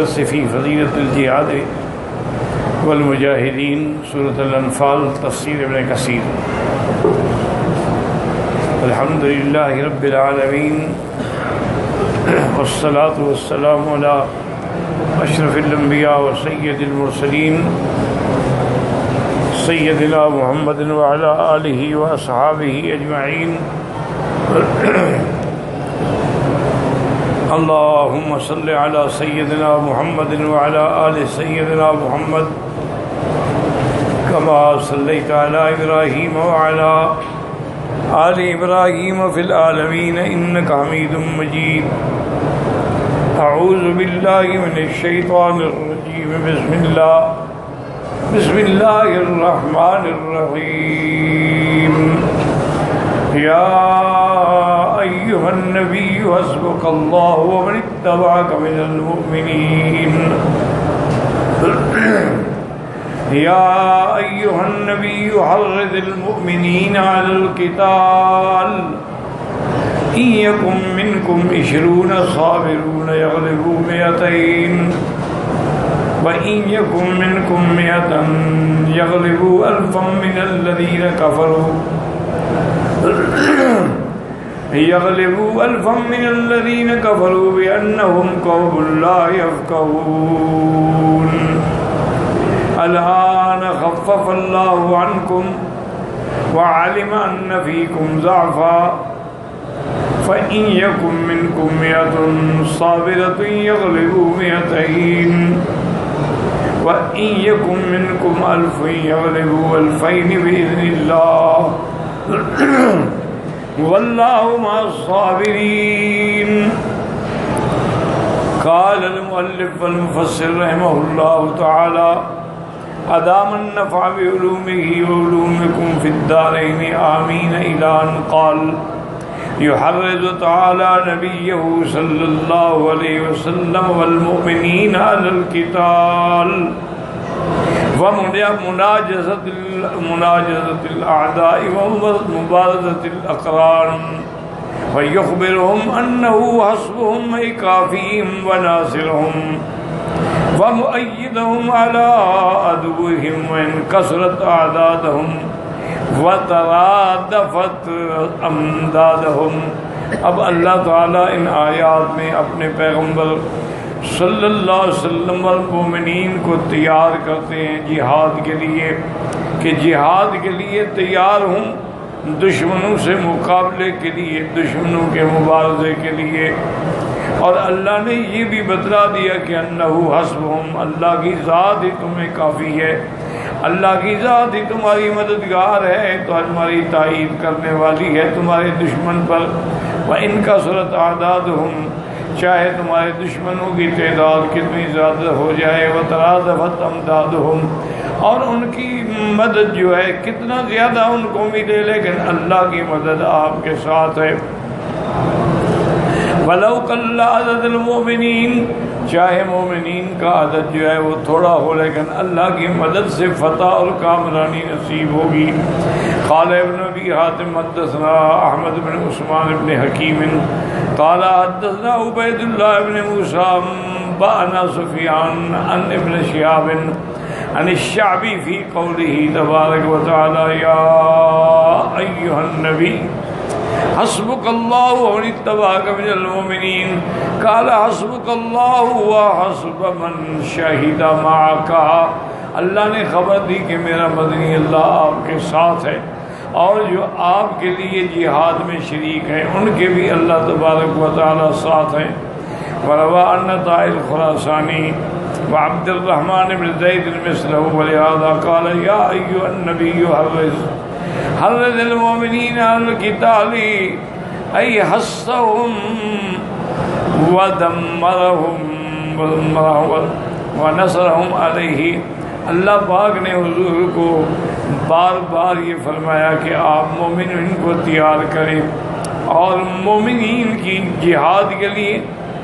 الدرس في فضيلة الجهاد والمجاهدين سورة الأنفال تفسير ابن كثير. الحمد لله رب العالمين والصلاة والسلام على أشرف الأنبياء وسيد المرسلين سيدنا محمد وعلى آله وأصحابه أجمعين. اللهم صل على سيدنا محمد وعلى آل سيدنا محمد كما صليت على إبراهيم وعلى آل إبراهيم في العالمين إنك حميد مجيد. أعوذ بالله من الشيطان الرجيم. بسم الله الرحمن الرحيم. يا أيها النبي حسبك الله ومن اتبعك من المؤمنين. يا أيها النبي حرض المؤمنين على القتال إن يكن منكم 20 صابرون يغلبوا 200 وإن يكن منكم 100 يغلبوا 1000 من الذين كفروا بأنهم قوم لا يفقهون. الآن خفف الله عنكم وعلم أن فيكم ضعفا فإن يكن منكم 100 صابرة يغلبوا 200 وإن يكن منكم 1000 يغلبوا 2000 بإذن الله والله مع الصابرين. قال المؤلف والمفسر رحمه الله تعالى أدام النفع بعلومه وعلومكم في الدارين آمين إلى أن قال يحرض تعالى نبيه صلى الله عليه وسلم والمؤمنين على القتال ومناجزة الأعداء ومبارزة الأقران ويخبرهم أنه حسبهم أي كافيهم وناصرهم ومؤيدهم على عدوهم وإن كثرت أعدادهم وترادفت امدادهم. اب اللہ تعالیٰ ان آیات میں اپنے پیغمبر صلی اللہ علیہ وسلم والمؤمنین کو تیار کرتے ہیں جہاد کے لیے، کہ جہاد کے لیے تیار ہوں، دشمنوں سے مقابلے کے لیے، دشمنوں کے مبارزے کے لیے. اور اللہ نے یہ بھی بتلا دیا کہ انہو حسبہم، اللہ کی ذات ہی تمہیں کافی ہے، اللہ کی ذات ہی تمہاری مددگار ہے، تو تمہاری تائید کرنے والی ہے تمہارے دشمن پر. وَإِن كَثُرَتْ أَعْدَادُهُمْ، چاہے تمہارے دشمنوں کی تعداد کتنی زیادہ ہو جائے، وَتَرَادَفَتْ أَمْدَادُهُمْ، اور ان کی مدد جو ہے کتنا زیادہ ان کو ملے، لیکن اللہ کی مدد آپ کے ساتھ ہے. وَلَوْ قَلَّ عَدَدُ الْمُؤْمِنِينَ، چاہے مومنین کا عدد جو ہے وہ تھوڑا ہو، لیکن اللہ کی مدد سے فتح اور کامرانی نصیب ہوگی. قال ابن ابی حاتم حدثنا احمد بن عثمان بن حکیم قال حدثنا عبید اللہ بن موسیٰ انبأنا سفیان عن ابن شہاب عن الشعبی فی قوله تبارک وتعالی یا ایہا النبی حسبک اللہ ومن اتبعک من المؤمنین. قال حسبک اللہ وحسب من شہد معک. اللہ نے خبر دی کہ میرا مدنی اللہ آپ کے ساتھ ہے، اور جو آپ کے لیے جہاد میں شریک ہیں ان کے بھی اللہ تبارک و تعالی ساتھ ہیں. وروى أن طائل الخراسانی وعبد الرحمن بن زید مثله ولهذا قال یا ایها النبی حرض المؤمنین على القتال أي حثهم ودمرهم ونصرهم عليه. اللہ پاک نے حضور کو بار بار یہ فرمایا کہ آپ مومنین کو تیار کریں اور مومنین کی جہاد کے لیے.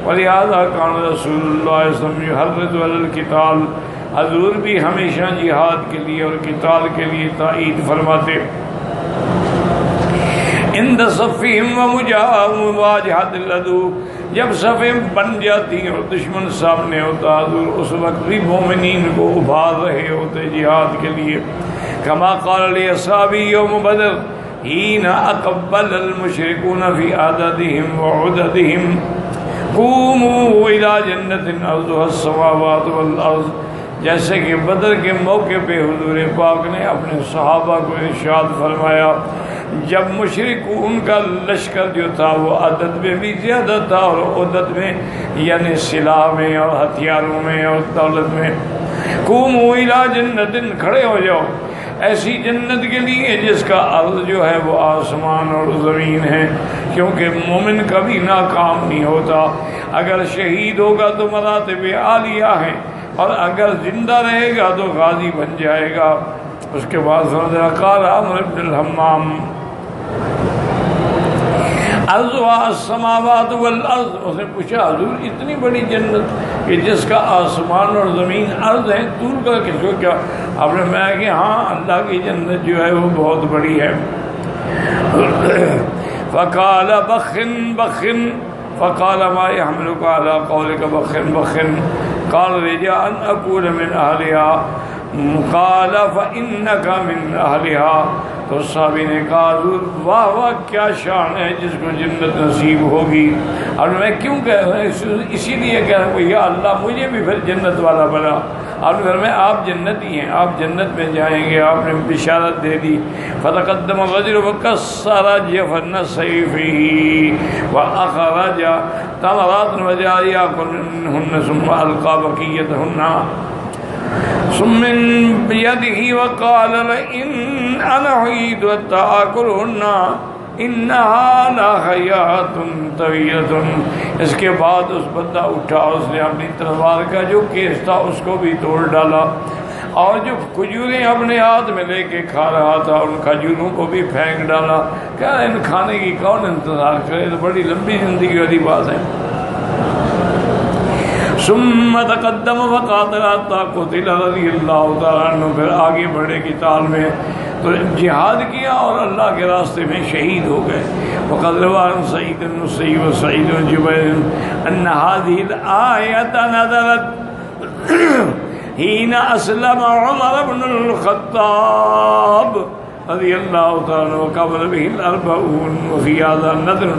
ولہذا کان رسول اللہ صلی اللہ علیہ وسلم یحرض علی القتال، حضور بھی ہمیشہ جہاد کے لیے اور قتال کے لیے تائید فرماتے. عند صفهم ومواجهة العدو، جب صفیں بن جاتی اور دشمن سامنے ہوتا حضور اس وقت بھی مومنین کو ابھار رہے ہوتے جہاد کے لیے. کما قال لاصحابہ یوم بدر حین اقبل المشرکون فی عددہم وعددہم قوموا الی جنت ارضها السماوات والارض. جیسے کہ بدر کے موقع پہ حضور پاک نے اپنے صحابہ کو ارشاد فرمایا جب مشرک ان کا لشکر جو تھا وہ عدد میں بھی زیادہ تھا اور عدد میں یعنی سلاح میں اور ہتھیاروں میں اور دولت میں. قوموا الی جنت، کھڑے ہو جاؤ ایسی جنت کے لیے جس کا عرض جو ہے وہ آسمان اور زمین ہے، کیونکہ مومن کبھی ناکام نہیں ہوتا. اگر شہید ہوگا تو مراتب عالیہ ہیں اور اگر زندہ رہے گا تو غازی بن جائے گا. اس کے بعد قال عمرو بن الحمام ارضها السماوات والارض. اس نے پوچھا حضور اتنی بڑی جنت کہ جس کا آسمان اور زمین عرض ہے، طول کا کس کو کیا؟ آپ نے میں کہ ہاں اللہ کی جنت جو ہے وہ بہت بڑی ہے. فقال بخن بخن فقال ما يحملك على قولك بخن بخن قال رجاء ان اكون من اهلها قال فانك من اهلها. تو صحابی نے کہا حضور واہ واہ کیا شان ہے جس کو جنت نصیب ہوگی. اور میں کیوں کہہ رہا ہوں؟ اسی لیے کہہ رہا ہوں یا اللہ مجھے بھی پھر جنت والا بنا. اور پھر میں آپ جنتی ہیں، آپ جنت میں جائیں گے، آپ نے بشارت دے دی. فتقدم الرجل وكسر جفن سيفه واخرج تمرات وجعل ياكل منهن ثم القى بقيتهن ثم بيده وقال لئن انا حييت آكلهن انها لحياة طويلة. اس کے بعد اس بندہ اٹھا، اس نے اپنی تلوار کا جو کیس تھا اس کو بھی توڑ ڈالا اور جو کھجوریں اپنے ہاتھ میں لے کے کھا رہا تھا ان کھجوروں کو بھی پھینک ڈالا. کیا ان کھانے کی کون انتظار کرے، تو بڑی لمبی زندگی والی بات ہے. ثم تقدم وقاتل حتى قتل رضی اللہ تعالیٰ عنہ. پھر آگے بڑھے قتال میں تو جہاد کیا اور اللہ کے راستے میں شہید ہو گئے. وقد روى عن سعيد بن المسيب وسعيد بن جبير ان هذه الآية نزلت حين أسلم عمر بن الخطاب رضی اللہ تعالیٰ وقبل به الأربعون وفي هذا النذر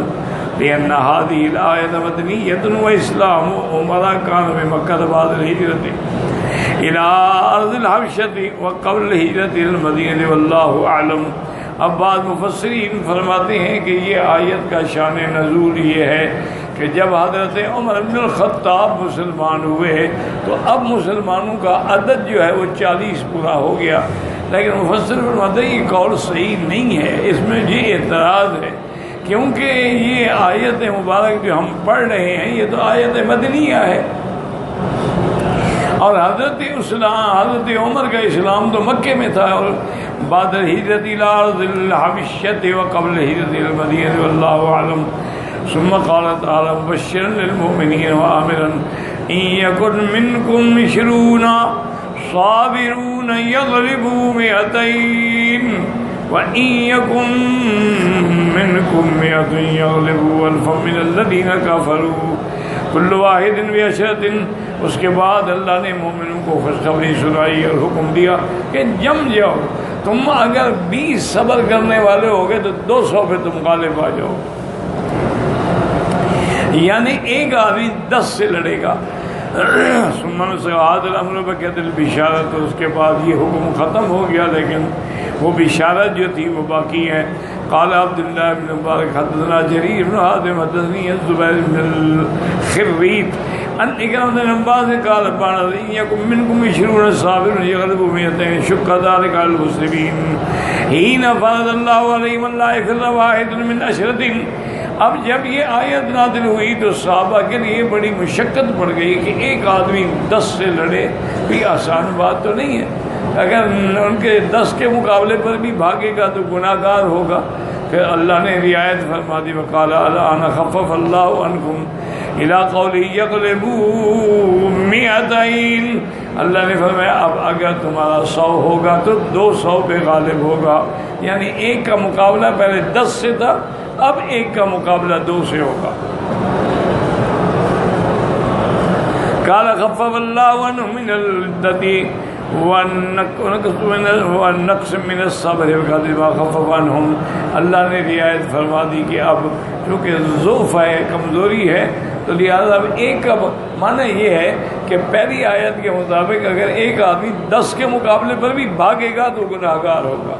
لأن هذه الآية مدنية وإسلام عمر كان بمكة بعد الهجرة إلى أرض الحبشة وقبل الهجرة إلى المدينة والله أعلم. اب بعض مفسرین فرماتے ہیں کہ یہ آیت کا شان نزول یہ ہے کہ جب حضرت عمر بن الخطاب مسلمان ہوئے تو اب مسلمانوں کا عدد جو ہے وہ 40 پورا ہو گیا. لیکن مفسر فرماتے ہیں یہ قول صحیح نہیں ہے، اس میں یہ اعتراض ہے کیونکہ یہ آیت مبارک جو ہم پڑھ رہے ہیں یہ تو آیت مدنیہ ہے اور حضرت عمر کا اسلام تو مکے میں تھا اور بعد الہجرت الى ارض الحبشۃ وقبل الہجرت الى المدینہ واللہ اعلم. ثم قال تعالی مبشرا للمؤمنین وآمرا ان یکن منکم 20 صابرون یغلبوا 200 وَإِن يَكُن مِّنكُم 100 يَغْلِبُوا أَلْفًا مِّنَ الَّذِينَ كَفَرُوا كُلُّ وَاحِدٍ بِعَشْرَةٍ. اس کے بعد اللہ نے مومنوں کو خوشخبری سنائی اور حکم دیا کہ جم جاؤ، تم اگر 20 صبر کرنے والے ہوگے تو 200 پہ تم غالب آ جاؤ. یعنی ایک آدمی 10 سے لڑے گا. سمن سے عادل امر بقیت البشارت. تو اس کے بعد یہ حکم ختم ہو گیا لیکن وہ بشارت جو تھی وہ باقی ہے. قال عبداللہ بن مبارک حدثنا جریر بن حازم حدثنی الزبیر بن الخریت ان اکرم بن عباس قال بان ان یکم منکم 20 صابر یغلبوا 200 شق ذلك على المسلمین حين فرض الله عليهم لا يفر واحد من 10. اب جب یہ آیت نازل ہوئی تو صحابہ کے لیے بڑی مشقت پڑ گئی کہ ایک آدمی 10 سے لڑے، کوئی آسان بات تو نہیں ہے. اگر ان کے 10 کے مقابلے پر بھی بھاگے گا تو گناہ گار ہوگا. پھر اللہ نے رعایت فرما دی وقال الآن خفف اللہ عنکم الی قوله یغلبوا 200. اللہ نے فرمایا اب اگر تمہارا 100 ہوگا تو 200 پہ غالب ہوگا. یعنی ایک کا مقابلہ پہلے 10 سے تھا، اب ایک کا مقابلہ 2 سے ہوگا. قال خفف اللہ عنہ من الدتی والنقص من الصبر بما خفف عنہم. اللہ نے رعایت فرما دی کہ اب چونکہ ضعف ہے، کمزوری ہے، تو لہٰذا اب ایک کا معنی یہ ہے کہ پہلی آیت کے مطابق اگر ایک آدمی 10 کے مقابلے پر بھی بھاگے گا تو گناہ گار ہوگا،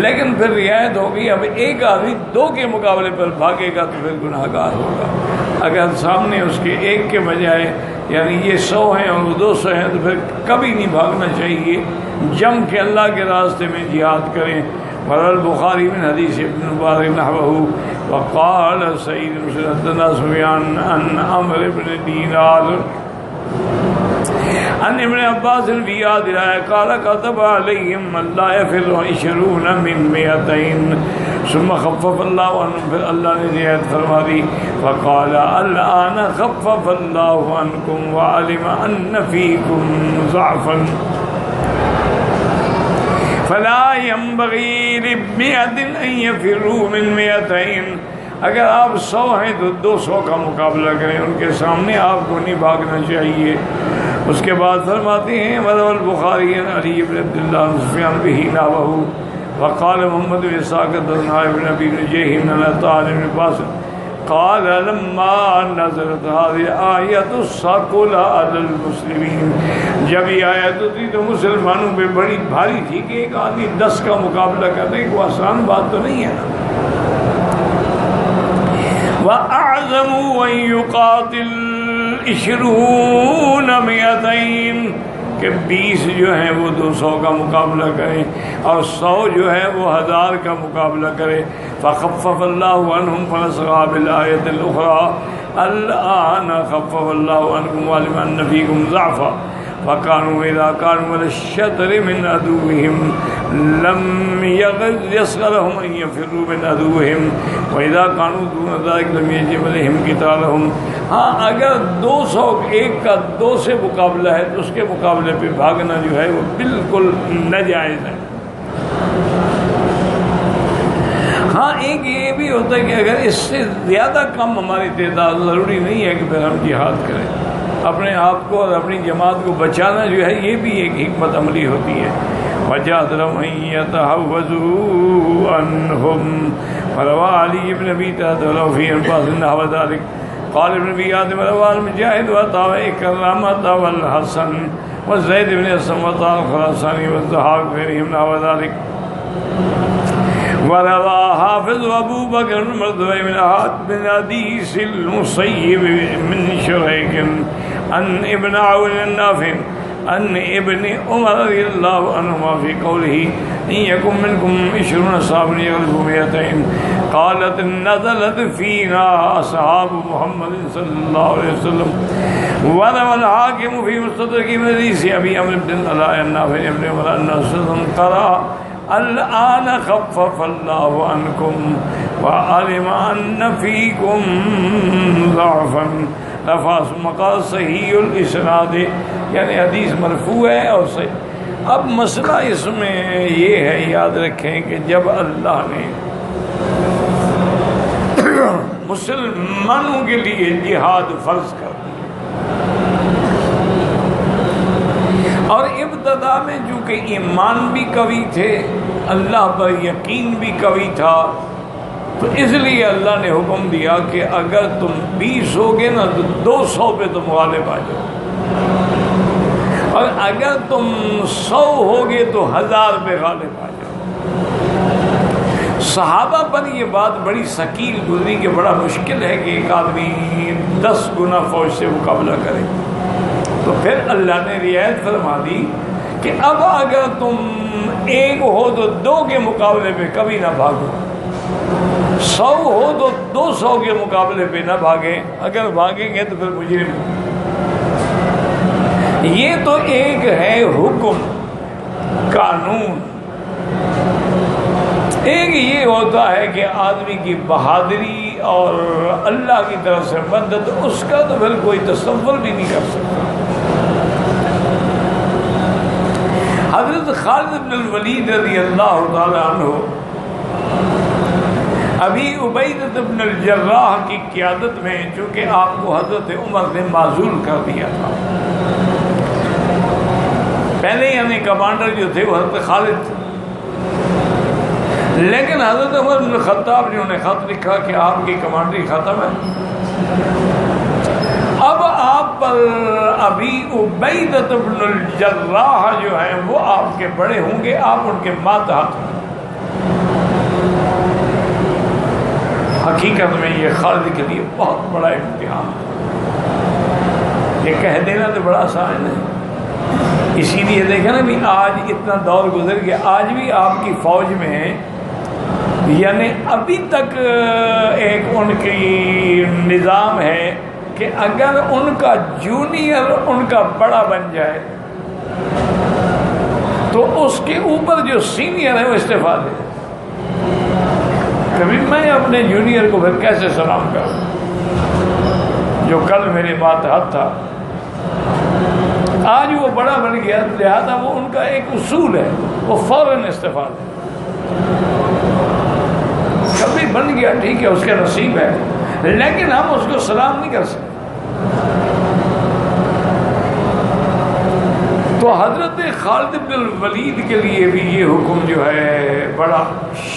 لیکن پھر رعایت ہوگی اب ایک آدمی 2 کے مقابلے پر بھاگے گا تو پھر گناہ گار ہوگا. اگر سامنے اس کے ایک کے بجائے یعنی یہ 100 ہیں اور وہ 200 ہیں تو پھر کبھی نہیں بھاگنا چاہیے، جم کے اللہ کے راستے میں جہاد کریں. روى البخاری من حدیث ابن مبارک نحوه وقال سعید حدثنا سفیان عن عمرو بن دینار عن ابن عباس في آدرائے قال كتب عليهم لا يفر 20 من 200 ثم خفف الله عنهم، پھر اللہ نے رعایت فرما دی وقال الآن خفف الله عنكم وعلم أن فيكم ضعفا فلا ينبغي ل100 أن يفروا من 200. اگر آپ 100 ہیں تو 200 کا مقابلہ کریں، ان کے سامنے آپ کو نہیں بھاگنا چاہیے. اس کے بعد فرماتے ہیں روى البخاری عن علی بن عبد الله عن سفیان به نحوه وقال محمد بن اسحاق حدثنا ابن ابي نجيح عن عطاء بن عباس قال لما نزلت هذه آیت الثقل على المسلمین، جب یہ آیت تھی تو مسلمانوں پہ بڑی بھاری تھی کہ ایک آدمی 10 کا مقابلہ کرنے کو آسان بات تو نہیں ہے نا. وَأَعْظَمُوا أَن يُقَاتِلْ 20 200 کہ 20 جو ہیں وہ 200 کا مقابلہ کریں اور 100 جو ہے وہ 1000 کا مقابلہ کرے. فخفف اللہ عنہم فنسخا بالآیت الاخرى الآن خفف اللہ عنکم وعلم ان فیکم ضعفا فكانوا إذا كانوا على الشطر من عدوهم لم يسغرهم أن يفروا من عدوهم وإذا كانوا دون ذلك لم يجب عليهم قتالهم. ہاں اگر 200 ایک کا 2 سے مقابلہ ہے تو اس کے مقابلے پہ بھاگنا جو ہے وہ بالکل ناجائز ہے. ہاں ایک یہ بھی ہوتا ہے کہ اگر اس سے زیادہ کم ہماری تعداد، ضروری نہیں ہے کہ پھر ہم جہاد کریں. اپنے آپ کو اور اپنی جماعت کو بچانا جو ہے یہ بھی ایک حکمت عملی ہوتی ہے. وَجَادَلَهُمْ أَن يَتَحَوَّزُوا عَنْهُمْ فَرَوَى عَلِيُّ بْنُ أَبِي طَلْحَةَ فِي أَنْفَاسٍ نَحْوَ ذَلِكَ قال ابن ابي حاتم روى المجاهد وعطاء وإكرمة والحسن وزيد بن اسلم وعطاء الخراساني والضحاك وغيرهم نحو ذلك. وروى حافظ ابو بكر بن مردوي من حديث المسيب من شريك عن ابن عون النافع عن ابن عمر رضي الله عنهما في قوله إن يكن منكم 20 صابر يغلبوا 200 قالت نزلت فينا أصحاب محمد صلى الله عليه وسلم. وروى الحاكم في مستدرك من حديث أبي عمرو بن العلاء النافع ابن عمر أن رسول قرأ الآن خفف الله عنكم وعلم أن فيكم ضعفا رفع ثم قال صحیح الاسناد، یعنی حدیث مرفوع ہے اور صحیح. اب مسئلہ اس میں یہ ہے، یاد رکھیں کہ جب اللہ نے مسلمانوں کے لیے جہاد فرض کر اور ابتدا میں چونکہ ایمان بھی قوی تھے، اللہ پر یقین بھی قوی تھا، تو اس لیے اللہ نے حکم دیا کہ اگر تم 20 ہوگے نا تو 200 پہ تم غالب آ جاؤ، اور اگر تم 100 ہوگے تو 1000 پہ غالب آ جاؤ. صحابہ پر یہ بات بڑی ثقیل گزری کہ بڑا مشکل ہے کہ ایک آدمی 10 گنا فوج سے مقابلہ کرے. تو پھر اللہ نے رعایت فرما دی کہ اب اگر تم 1 ہو تو 2 کے مقابلے پہ کبھی نہ بھاگو، 100 ہو تو 200 کے مقابلے پہ نہ بھاگیں، اگر بھاگیں گے تو پھر مجرم. یہ تو ایک ہے حکم، قانون. ایک یہ ہوتا ہے کہ آدمی کی بہادری اور اللہ کی طرف سے مدد، اس کا تو پھر کوئی تصور بھی نہیں کر سکتا. حضرت خالد بن الولید رضی اللہ تعالی عنہ ابھی عبیدہ بن الجراح کی قیادت میں، چونکہ آپ کو حضرت عمر نے معزول کر دیا تھا، پہلے یعنی کمانڈر جو تھے وہ حضرت خالد تھے، لیکن حضرت عمر بن الخطاب نے انہیں خط لکھا کہ آپ کی کمانڈری ختم ہے، اب آپ پر ابھی عبیدہ بن الجراح جو ہیں وہ آپ کے بڑے ہوں گے، آپ ان کے ماتحت ہیں۔ حقیقت میں یہ خالد کے لیے بہت بڑا امتحان ہے، یہ کہہ دینا تو بڑا آسان ہے، اسی لیے دیکھیں نا بھی آج اتنا دور گزر گیا، آج بھی آپ کی فوج میں یعنی ابھی تک ایک ان کی نظام ہے کہ اگر ان کا جونیئر ان کا بڑا بن جائے تو اس کے اوپر جو سینئر ہے وہ استعفیٰ دے۔ کبھی میں اپنے جونیئر کو پھر کیسے سلام کروں جو کل میرے ماتحت تھا، آج وہ بڑا بن گیا، لہذا وہ ان کا ایک اصول ہے، وہ فوراً استعفیٰ دے۔ کبھی بن گیا ٹھیک ہے، اس کے نصیب ہے، لیکن ہم اس کو سلام نہیں کر سکتے۔ تو حضرت خالد بن الولید کے لیے بھی یہ حکم جو ہے بڑا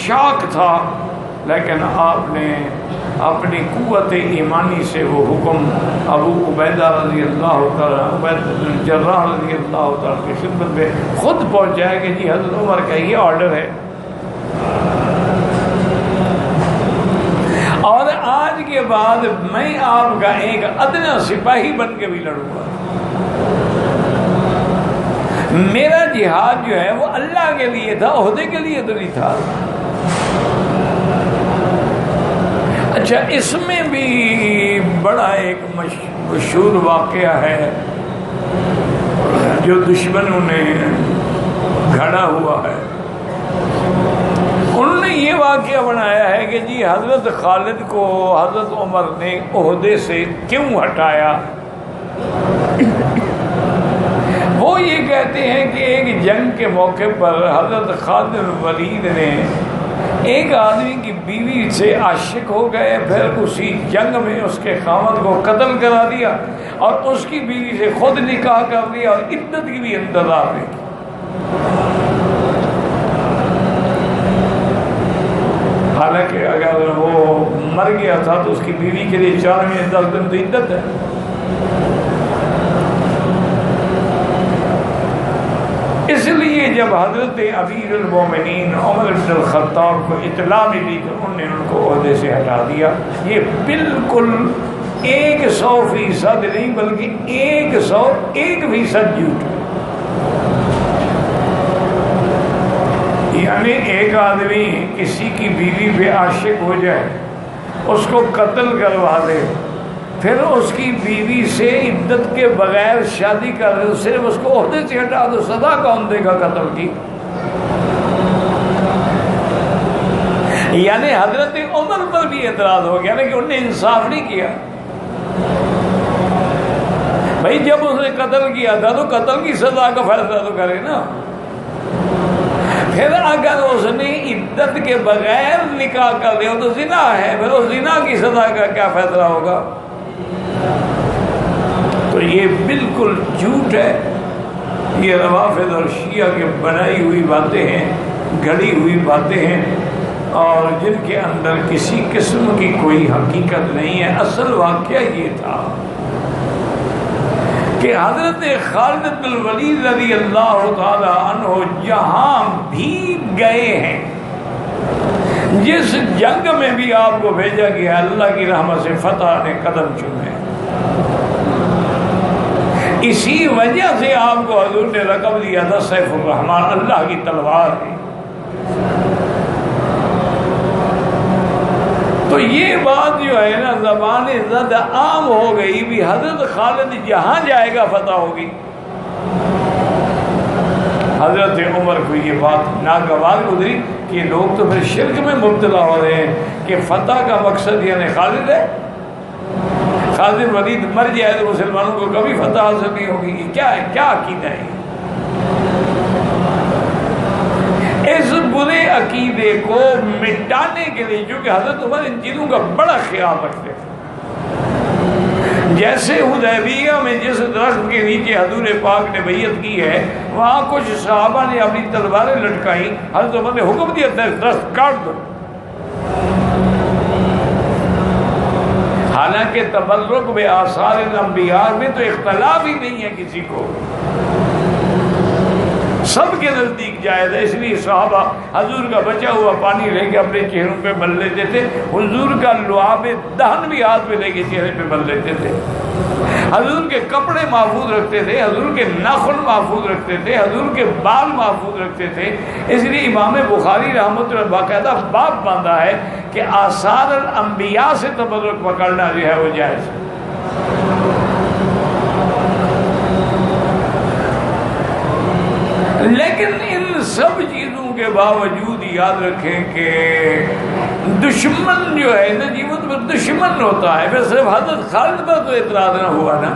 شاک تھا، لیکن آپ نے اپنی قوت ایمانی سے وہ حکم ابو عبیدہ رضی اللہ تعالیٰ، عبیدہ بن الجراح رضی اللہ تعالیٰ کی خدمت میں خود پہنچایا کہ جی حضرت عمر کا یہ آرڈر ہے، اور آج کے بعد میں آپ کا ایک ادنا سپاہی بن کے بھی لڑوں گا، میرا جہاد جو ہے وہ اللہ کے لیے تھا، عہدے کے لیے تو نہیں تھا۔ اچھا، اس میں بھی بڑا ایک مشہور واقعہ ہے جو دشمنوں نے گھڑا ہوا ہے، انہوں نے یہ واقعہ بنایا ہے کہ جی حضرت خالد کو حضرت عمر نے عہدے سے کیوں ہٹایا۔ وہ یہ کہتے ہیں کہ ایک جنگ کے موقع پر حضرت خالد بن ولید نے ایک آدمی کی بیوی سے عاشق ہو گئے، پھر اسی جنگ میں اس کے خاوند کو قتل کرا دیا اور اس کی بیوی سے خود نکاح کر دیا اور عدت کی بھی انتظار نہیں کی۔ حالانکہ اگر وہ مر گیا تھا تو اس کی بیوی کے لیے 4 مہینے 10 دن تو عدت ہے۔ اس لیے جب حضرت امیر المومنین عمر بن الخطاب کو اطلاع ملی تو انہوں نے ان کو عہدے سے ہٹا دیا۔ یہ بالکل 100% نہیں بلکہ 101% جھوٹ ہے۔ یعنی ایک آدمی کسی کی بیوی پہ عاشق ہو جائے، اس کو قتل کروا دے، پھر اس کی بیوی سے عدت کے بغیر شادی کر دے، صرف اس کو عہدے سے ہٹا دو، سزا کون دے گا قتل کی؟ یعنی حضرت عمر پر بھی اعتراض ہو گیا نا کہ انہوں نے انصاف نہیں کیا۔ بھائی جب اس نے قتل کیا تھا تو قتل کی سزا کا فیصلہ تو کرے نا، پھر اگر اس نے عدت کے بغیر نکاح کر دیا تو زنا ہے، پھر اس زنا کی سزا کا کیا فیصلہ ہوگا؟ تو یہ بالکل جھوٹ ہے، یہ روافض اور شیعہ کے بنائی ہوئی باتیں ہیں، گھڑی ہوئی باتیں ہیں، اور جن کے اندر کسی قسم کی کوئی حقیقت نہیں ہے۔ اصل واقعہ یہ تھا کہ حضرت خالد بن الولید رضی اللہ تعالی عنہ جہاں بھی گئے ہیں، جس جنگ میں بھی آپ کو بھیجا گیا، اللہ کی رحمت سے فتح نے قدم چومے، اسی وجہ سے آپ کو حضور نے لقب دیا تھا سیف الرحمن، اللہ کی تلوار ہے۔ تو یہ بات جو ہے نا زبان زد عام ہو گئی بھی حضرت خالد جہاں جائے گا فتح ہوگی۔ حضرت عمر کو یہ بات ناگوار گزری کہ لوگ تو پھر شرک میں مبتلا ہو رہے ہیں کہ فتح کا مقصد یعنی خالد ہے، خالد بن ولید مر جائے تو مسلمانوں کو کبھی فتح حاصل نہیں ہوگی۔ یہ کیا ہے، کیا عقیدہ ہے؟ اس اس برے عقیدے کو مٹانے کے لیے، چونکہ حضرت عمر ان چیزوں کا بڑا خیال رکھتے تھے، جیسے حدیبیہ میں جس درخت کے نیچے حضور پاک نے بیعت کی ہے، وہاں کچھ صحابہ نے اپنی تلواریں لٹکائیں، حضرت عمر نے حکم دیا درخت کاٹ دو، حالانکہ تبرک بے آثار الانبیاء میں تو اختلاف ہی نہیں ہے کسی کو، سب کے نزدیک جائز ہے۔ اس لیے صحابہ حضور کا بچا ہوا پانی لے کے اپنے چہروں پہ مل لیتے تھے، حضور کا لعاب دہن بھی ہاتھ میں لے کے چہرے پہ مل لیتے تھے، حضور کے کپڑے محفوظ رکھتے تھے، حضور کے ناخن محفوظ رکھتے تھے، حضور کے بال محفوظ رکھتے تھے۔ اس لیے امام بخاری رحمۃ اللہ باقاعدہ باب باندھا ہے کہ آثار الانبیاء سے تبرک پکڑنا جو ہے وہ جائز ہے۔ لیکن ان سب چیزوں کے باوجود یاد رکھیں کہ دشمن جو ہے نا جی، وہ تو دشمن ہوتا ہے، پھر صرف حضرت خالد پر تو اعتراض نہ ہوا نا۔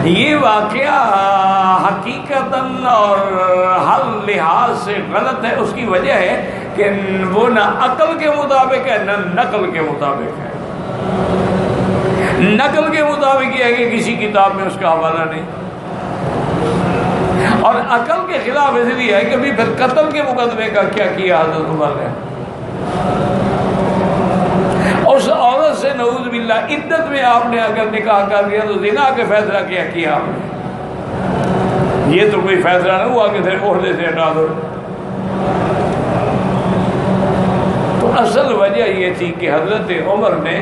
یہ واقعہ حقیقتاً اور ہر لحاظ سے غلط ہے، اس کی وجہ ہے کہ وہ نہ عقل کے مطابق ہے نہ نقل کے مطابق ہے۔ نقل کے مطابق یہ ہے کہ کسی کتاب میں اس کا حوالہ نہیں، اور عقل کے خلاف اس لیے ہے کہ بھی پھر قتل کے مقدمے کا کیا کیا حضرت عمر نے، اس عورت سے نعوذ باللہ عدت میں آپ نے اگر نکاح کر دیا تو زنا کے فیصلہ کیا کیا آپ نے؟ یہ تو کوئی فیصلہ نہ ہوا کہ صرف عہدے سے ہٹا دو۔ تو اصل وجہ یہ تھی کہ حضرت عمر نے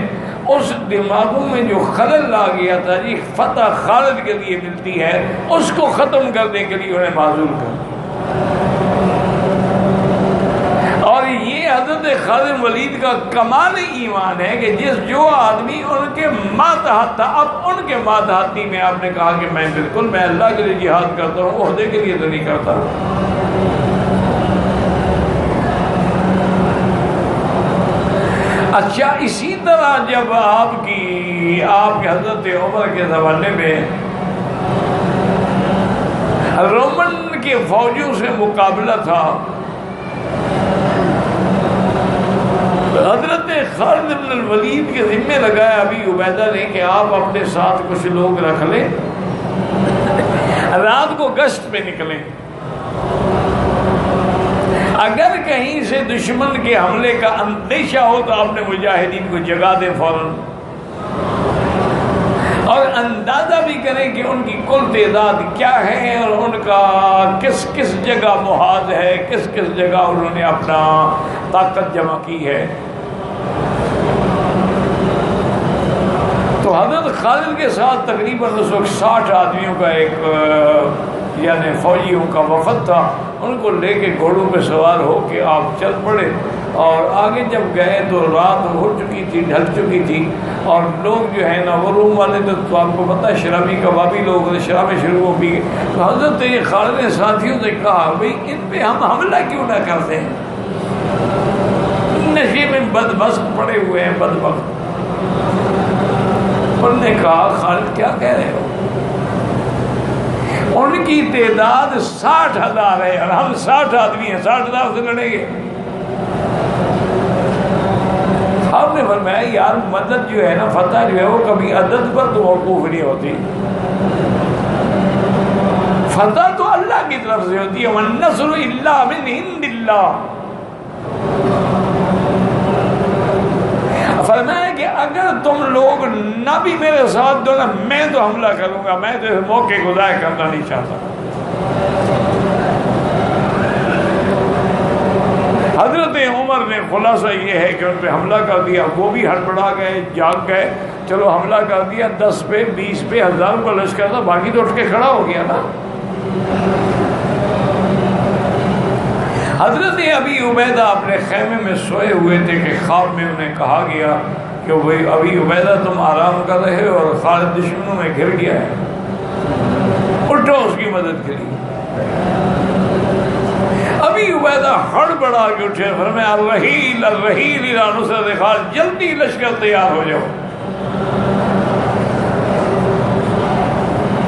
اس دماغوں میں جو خلل آ گیا تھا جی فتح خالد کے لیے ملتی ہے، اس کو ختم کرنے کے لیے انہیں معذور کر دیا۔ اور یہ حضرت خالد ولید کا کمال ایمان ہے کہ جو آدمی ان کے ماتحت تھا، اب ان کے ماتحتی میں آپ نے کہا کہ میں بالکل میں اللہ کے لیے جہاد کرتا ہوں، عہدے کے لیے تو نہیں کرتا۔ اچھا، اسی طرح جب آپ کے حضرت عمر کے زمانے میں رومن کے فوجوں سے مقابلہ تھا، حضرت خالد بن الولید کے ذمہ لگایا ابی عبیدہ نے کہ آپ اپنے ساتھ کچھ لوگ رکھ لیں، رات کو گشت پہ نکلیں، اگر کہیں سے دشمن کے حملے کا اندیشہ ہو تو اپنے مجاہدین کو جگا دیں فوراً، اور اندازہ بھی کریں کہ ان کی کل تعداد کیا ہے اور ان کا کس کس جگہ محاذ ہے، کس کس جگہ انہوں نے اپنا طاقت جمع کی ہے۔ تو حضرت خالد کے ساتھ تقریباً اس وقت 60 آدمیوں کا ایک یعنی فوجیوں کا وفد تھا، ان کو لے کے گھوڑوں پہ سوار ہو کے آپ چل پڑے، اور آگے جب گئے تو رات ہو چکی تھی، ڈھل چکی تھی، اور لوگ جو ہے نا وہ روم والے تو آپ کو پتہ ہے شرابی کبابی لوگ شرابیں شروع ہو گئی۔ تو حضرت خالد نے ساتھیوں سے کہا بھئی ان پہ ہم حملہ کیوں نہ کرتے ہیں، نشے میں بدمست پڑے ہوئے ہیں بدبخت۔ انہوں نے کہا خالد کیا کہہ رہے ہو، ان کی تعداد 60,000 ہے اور ہم 60 آدمی ہیں، 60,000 سے لڑیں گے؟ ہم نے فرمایا یار مدد جو ہے نا، فتح جو ہے وہ کبھی عدد پر تو موقوف نہیں ہوتی، فتح تو اللہ کی طرف سے ہوتی ہے، وَالنَّصْرُ إِلَّا مِنْ عِنْدِ اللَّهِ۔ فرمایا کہ اگر تم لوگ نہ بھی میرے ساتھ دو نا، میں تو حملہ کروں گا، میں تو اس موقع کو ضائع کرنا نہیں چاہتا۔ حضرت عمر نے خلاصہ یہ ہے کہ ان پہ حملہ کر دیا، وہ بھی ہڑبڑا گئے، جاگ گئے، چلو حملہ کر دیا، 10 پہ 20 پہ 1000 کا لشکر تھا، باقی تو اٹھ کے کھڑا ہو گیا نا۔ حضرت ابی عبیدہ اپنے خیمے میں سوئے ہوئے تھے کہ خواب میں انہیں کہا گیا کہ بھئی ابی عبیدہ تم آرام کر رہے ہو اور خالد دشمنوں میں گھر گیا ہے، اٹھو اس کی مدد کے لیے۔ ابی عبیدہ ہڑبڑا کے اٹھے، فرمایا الرحیل الرحیل الی نصرت خالد، جلدی لشکر تیار ہو جاؤ۔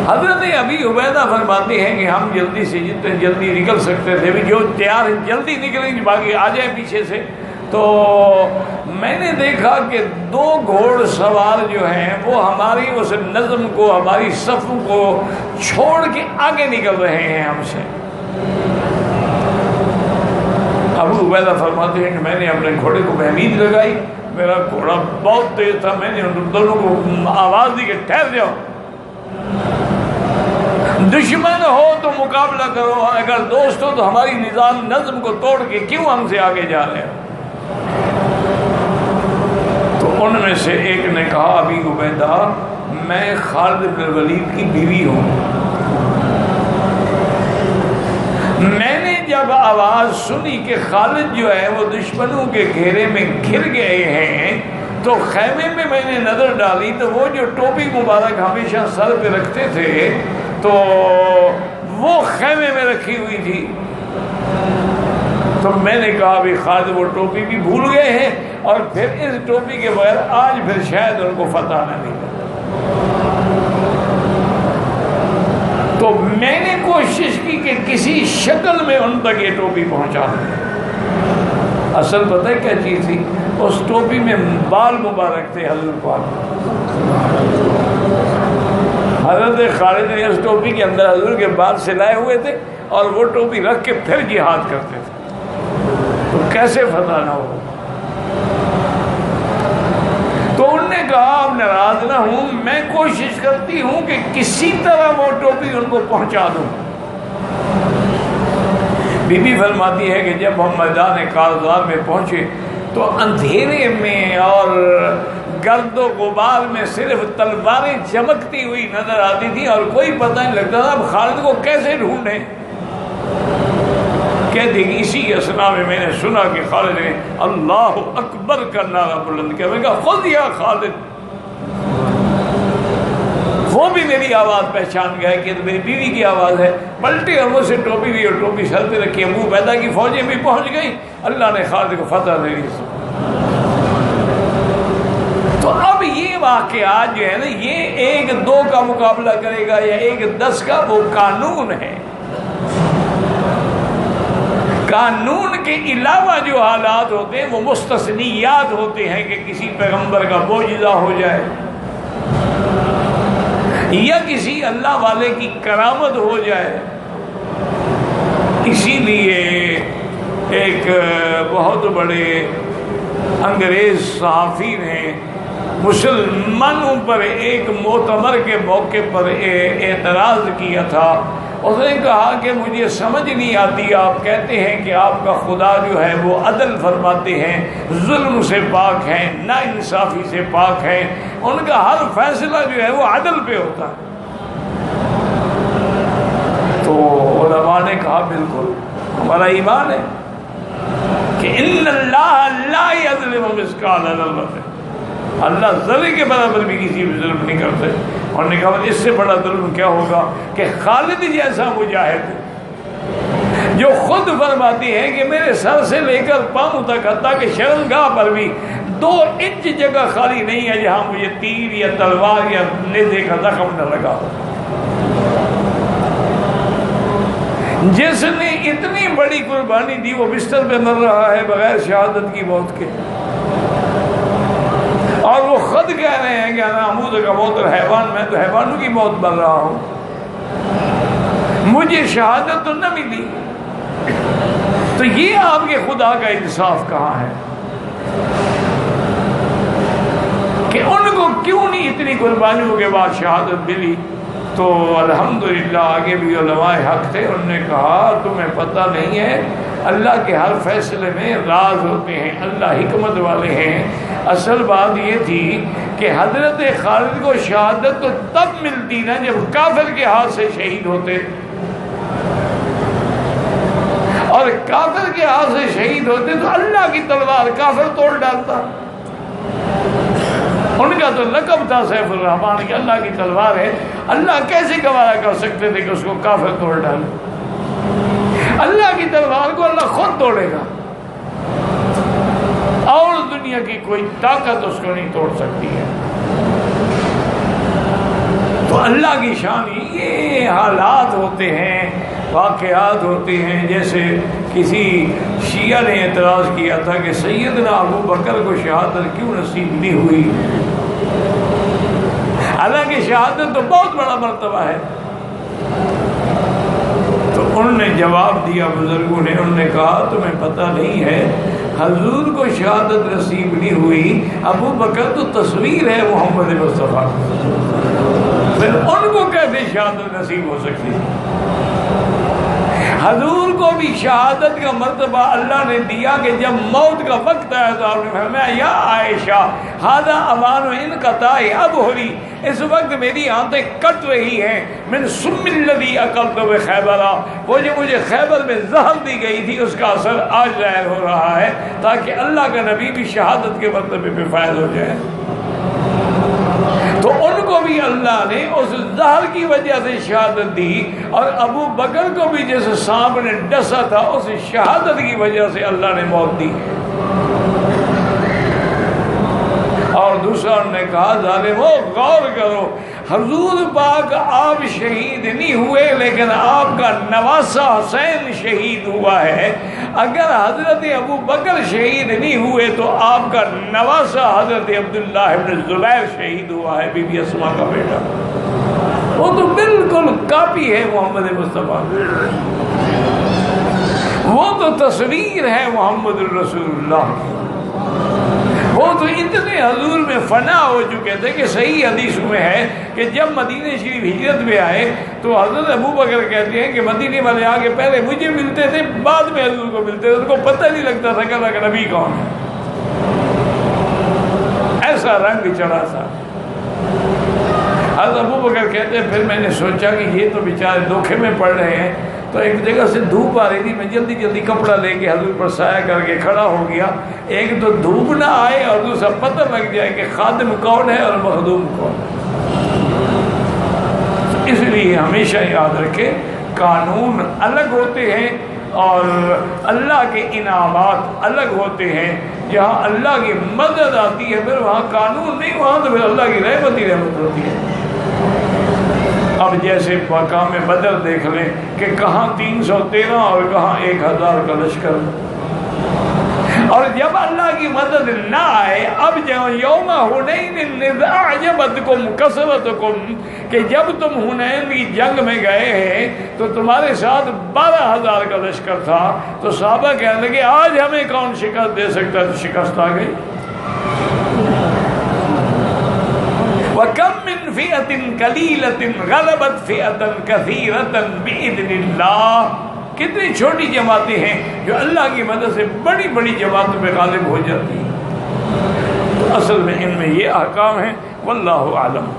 حضرت ابی عبیدہ فرماتے ہیں کہ ہم جلدی سے جتنے جلدی نکل سکتے تھے بھی جو تیار جلدی نکلیں باقی آ جائے پیچھے سے. تو میں نے دیکھا کہ 2 گھوڑ سوار جو ہیں وہ ہماری اس نظم کو ہماری صف کو چھوڑ کے آگے نکل رہے ہیں ہم سے. ابو عبیدہ فرماتے ہیں کہ میں نے اپنے گھوڑے کو مہمید لگائی, میرا گھوڑا بہت تیز تھا, میں نے ان دونوں کو آواز دی کہ ٹھہر جاؤ, دشمن ہو تو مقابلہ کرو, اگر دوست ہو تو ہماری نظام نظم کو توڑ کے کیوں ہم سے آگے جا رہے ہیں. تو ان میں سے ایک نے کہا ابی عبیدہ میں خالد بن الولید کی بیوی ہوں, میں نے جب آواز سنی کہ خالد جو ہے وہ دشمنوں کے گھیرے میں گر گئے ہیں تو خیمے میں میں نے نظر ڈالی تو وہ جو ٹوپی مبارک ہمیشہ سر پہ رکھتے تھے تو وہ خیمے میں رکھی ہوئی تھی. تو میں نے کہا بھی خالد وہ ٹوپی بھی بھول گئے ہیں اور پھر اس ٹوپی کے بغیر آج پھر شاید ان کو فتح نہ ملے. تو میں نے کوشش کی کہ کسی شکل میں ان تک یہ ٹوپی پہنچا دوں. اصل پتہ ہے کیا چیز تھی, اس ٹوپی میں بال مبارک تھے حضرت پاک. حضرت خالد نے اس ٹوپی کے اندر حضور کے بال سلائے ہوئے تھے اور وہ ٹوپی رکھ کے پھر جہاد کرتے تھے. تو کیسے فتح نہ ہو. تو انہوں نے کہا اب ناراض نہ ہوں, میں کوشش کرتی ہوں کہ کسی طرح وہ ٹوپی ان کو پہنچا دوں. بی بی فرماتی ہے کہ جب ہم میدان کارزار میں پہنچے تو اندھیرے میں اور گرد و غبار میں صرف تلواریں چمکتی ہوئی نظر آتی تھی اور کوئی پتہ نہیں لگتا تھا اب خالد کو کیسے ڈھونڈیں. کہتے کہ اسی اسنا میں نے سنا کہ خالد نے اللہ اکبر کا نعرہ بلند کیا. میں کہا خود یا خالد, وہ بھی میری آواز پہچان گیا کہ میری بیوی کی آواز ہے. پلٹے اور مجھ سے ٹوپی بھی اور ٹوپی سر پہ رکھی, ابو عبیدہ کی فوجیں بھی پہنچ گئی, اللہ نے خالد کو فتح دے دی. تو اب یہ واقعات جو ہے نا یہ 1-2 کا مقابلہ کرے گا یا 1-10 کا, وہ قانون ہے. قانون کے علاوہ جو حالات ہوتے ہیں وہ مستثنیات ہوتے ہیں کہ کسی پیغمبر کا معجزہ ہو جائے یا کسی اللہ والے کی کرامت ہو جائے. اسی لیے ایک بہت بڑے انگریز صحافی نے مسلمانوں پر ایک مؤتمر کے موقع پر اعتراض کیا تھا. اس نے کہا کہ مجھے سمجھ نہیں آتی, آپ کہتے ہیں کہ آپ کا خدا جو ہے وہ عدل فرماتے ہیں, ظلم سے پاک ہیں, نا انصافی سے پاک ہیں, ان کا ہر فیصلہ جو ہے وہ عدل پہ ہوتا ہے. تو علماء نے کہا بالکل ہمارا ایمان ہے کہ ان اللہ لا یظلم مثقال ذرۃ, اللہ ذرے کے برابر بھی کسی بھی ظلم نہیں کرتے. اور نے کہا اس سے بڑا ظلم کیا ہوگا کہ خالد جیسا مجاہد جو خود فرماتی ہے کہ میرے سر سے لے کر پاؤں تک حتیٰ کہ شرمگاہ پر بھی 2 انچ جگہ خالی نہیں ہے جہاں مجھے تیر یا تلوار یا نیزے کا زخم نہ لگا. جس نے اتنی بڑی قربانی دی وہ بستر پہ مر رہا ہے بغیر شہادت کی موت کے, اور وہ خود کہہ رہے ہیں کہ انا اموت کا موت الحیوان, میں تو حیوانوں کی موت مر رہا ہوں, مجھے شہادت تو نہ ملی. تو یہ آپ کے خدا کا انصاف کہاں ہے کہ ان کو کیوں نہیں اتنی قربانیوں کے بعد شہادت ملی. تو الحمدللہ آگے بھی علماء حق تھے, انہوں نے کہا تمہیں پتہ نہیں ہے اللہ کے ہر فیصلے میں راز ہوتے ہیں, اللہ حکمت والے ہیں. اصل بات یہ تھی کہ حضرت خالد کو شہادت تو تب ملتی نا جب کافر کے ہاتھ سے شہید ہوتے, اور کافر کے ہاتھ سے شہید ہوتے تو اللہ کی تلوار کافر توڑ ڈالتا. ان کا تو لقب تھا سیف الرحمان کہ اللہ کی تلوار ہے. اللہ کیسے گوارا کر سکتے تھے کہ اس کو کافر توڑ ڈالے؟ اللہ کی تلوار کو اللہ خود توڑے گا اور دنیا کی کوئی طاقت اس کو نہیں توڑ سکتی ہے. تو اللہ کی شان یہ حالات ہوتے ہیں، واقعات ہوتے ہیں. جیسے کسی شیعہ نے اعتراض کیا تھا کہ سیدنا ابو بکر کو شہادت کیوں نصیب نہیں ہوئی، حالانکہ شہادت تو بہت بڑا مرتبہ ہے. تو انہوں نے جواب دیا، بزرگوں نے، انہوں نے کہا تمہیں پتہ نہیں ہے حضور کو شہادت نصیب نہیں ہوئی، ابو بکر تو تصویر ہے محمد مصطفیٰ، پھر ان کو کیسے شہادت نصیب ہو سکتی؟ حضور کو بھی شہادت کا مرتبہ اللہ نے دیا کہ جب موت کا وقت آیا تو آپ نے فرمایا یا عائشہ ھذا اوان انقطاع ابہری، اس وقت میری آنتیں کٹ رہی ہیں، من سم الذی اکلت بخیبر، وہ جو مجھے خیبر میں زہر دی گئی تھی اس کا اثر آج ظاہر ہو رہا ہے، تاکہ اللہ کا نبی بھی شہادت کے مرتبے پہ فائز ہو جائے. تو ان کو بھی اللہ نے اس زہر کی وجہ سے شہادت دی، اور ابو بکر کو بھی جس سانپ نے ڈسا تھا اس شہادت کی وجہ سے اللہ نے موت دی. اور دوسرا انہوں نے کہا ظالمو غور کرو، حضور پاک آپ شہید نہیں ہوئے لیکن آپ کا نواسہ حسین شہید ہوا ہے. اگر حضرت ابو بکر شہید نہیں ہوئے تو آپ کا نواسہ حضرت عبداللہ ابن زبیر شہید ہوا ہے، بی بی اسماء کا بیٹا. وہ تو بالکل کاپی ہے محمد مصطفیٰ، وہ تو تصویر ہے محمد الرسول اللہ. وہ تو اتنے حضور میں فنا ہو چکے تھے کہ صحیح حدیث میں ہے کہ جب مدینہ شریف ہجرت میں آئے تو حضرت ابو بکر کہتے ہیں کہ مدینے والے آگے پہلے مجھے ملتے تھے، بعد میں حضور کو ملتے تھے، ان کو پتہ نہیں لگتا تھا کہ اللہ کا نبی کون ہے. ایسا رنگ چڑھا تھا. حضرت ابو بکر کہتے ہیں پھر میں نے سوچا کہ یہ تو بیچارے دھوکے میں پڑ رہے ہیں، تو ایک جگہ سے دھوپ آ رہی تھی، میں جلدی جلدی کپڑا لے کے حضور پر سایہ کر کے کھڑا ہو گیا. ایک تو دھوپ نہ آئے اور دوسرا پتہ لگ جائے کہ خادم کون ہے اور مخدوم کون ہے. اس لیے ہمیشہ یاد رکھے قانون الگ ہوتے ہیں اور اللہ کے انعامات الگ ہوتے ہیں. جہاں اللہ کی مدد آتی ہے پھر وہاں قانون نہیں، وہاں تو پھر اللہ کی رحمت ہی رحمت ہوتی ہے. اب جیسے مقام بدر دیکھ لیں کہ کہاں 313 اور کہاں 1000 کا لشکر، اور جب اللہ کی مدد نہ آئے، اب یوم حنین اذ اعجبتکم کثرتکم، کہ جب تم حنین کی جنگ میں گئے ہیں تو تمہارے ساتھ 12000 کا لشکر تھا، تو صحابہ کہنے لگے آج ہمیں کون شکست دے سکتا ہے، تو شکست آ گئی. وَكَمْ مِنْ فِئَةٍ قَلِيلَةٍ غَلَبَتْ فِئَةً كَثِيرَةً بِإِذْنِ اللَّهِ، کتنی چھوٹی جماعتیں ہیں جو اللہ کی مدد سے بڑی بڑی جماعتوں پہ غالب ہو جاتی ہیں. تو اصل میں ان میں یہ احکام ہیں. واللہ اعلم.